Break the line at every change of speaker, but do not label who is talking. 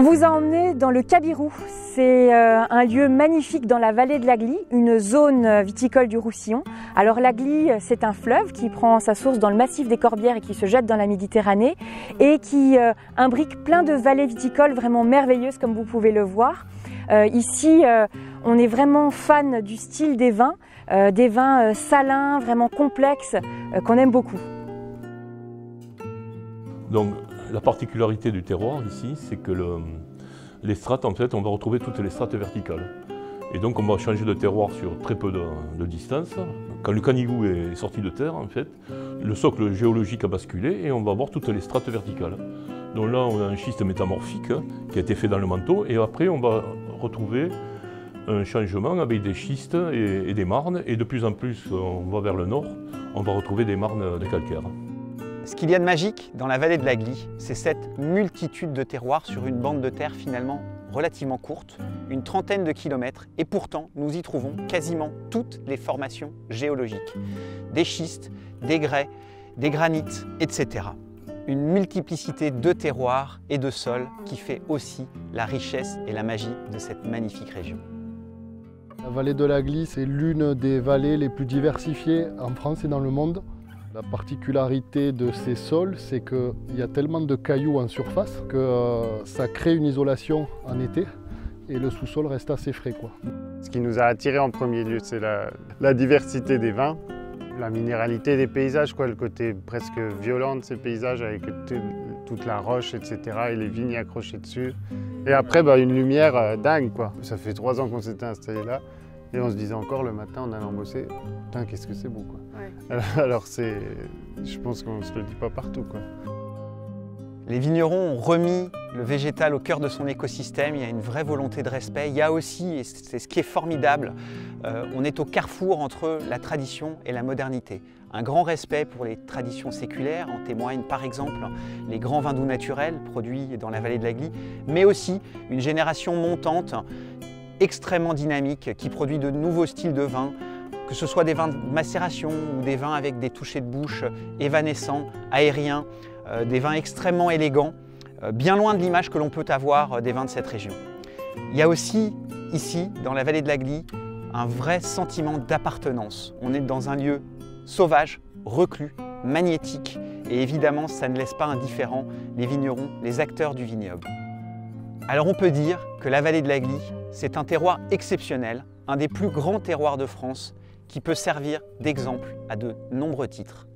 On vous a emmené dans le Cabirou. C'est un lieu magnifique dans la vallée de l'Agly, une zone viticole du Roussillon. Alors l'Agly, c'est un fleuve qui prend sa source dans le massif des Corbières et qui se jette dans la Méditerranée et qui imbrique plein de vallées viticoles vraiment merveilleuses comme vous pouvez le voir. Ici, on est vraiment fan du style des vins salins, vraiment complexes, qu'on aime beaucoup.
Donc, la particularité du terroir ici, c'est que les strates, en fait, on va retrouver toutes les strates verticales. Et donc on va changer de terroir sur très peu de distance. Quand le Canigou est sorti de terre, en fait, le socle géologique a basculé et on va avoir toutes les strates verticales. Donc là, on a un schiste métamorphique qui a été fait dans le manteau et après on va retrouver un changement avec des schistes et des marnes. Et de plus en plus, on va vers le nord, on va retrouver des marnes de calcaire.
Ce qu'il y a de magique dans la vallée de l'Agly, c'est cette multitude de terroirs sur une bande de terre finalement relativement courte, une trentaine de kilomètres, et pourtant nous y trouvons quasiment toutes les formations géologiques. Des schistes, des grès, des granites, etc. Une multiplicité de terroirs et de sols qui fait aussi la richesse et la magie de cette magnifique région.
La vallée de l'Agly, c'est l'une des vallées les plus diversifiées en France et dans le monde. La particularité de ces sols, c'est qu'il y a tellement de cailloux en surface que ça crée une isolation en été et le sous-sol reste assez frais, quoi.
Ce qui nous a attiré en premier lieu, c'est la diversité des vins, la minéralité des paysages, quoi, le côté presque violent de ces paysages avec toute la roche, etc. et les vignes accrochées dessus. Et après, une lumière dingue, quoi. Ça fait 3 ans qu'on s'était installé là. Et on se disait encore le matin en allant bosser, putain qu'est-ce que c'est beau, quoi. Ouais. Alors je pense qu'on ne se le dit pas partout, quoi.
Les vignerons ont remis le végétal au cœur de son écosystème, il y a une vraie volonté de respect. Il y a aussi, et c'est ce qui est formidable, on est au carrefour entre la tradition et la modernité. Un grand respect pour les traditions séculaires, en témoignent par exemple les grands vins doux naturels produits dans la vallée de l'Agly, mais aussi une génération montante extrêmement dynamique qui produit de nouveaux styles de vin, que ce soit des vins de macération ou des vins avec des touchés de bouche évanescents, aériens, des vins extrêmement élégants, bien loin de l'image que l'on peut avoir des vins de cette région. Il y a aussi ici, dans la vallée de l'Agly, un vrai sentiment d'appartenance. On est dans un lieu sauvage, reclus, magnétique et évidemment ça ne laisse pas indifférents les vignerons, les acteurs du vignoble. Alors on peut dire que la vallée de l'Agly, c'est un terroir exceptionnel, un des plus grands terroirs de France qui peut servir d'exemple à de nombreux titres.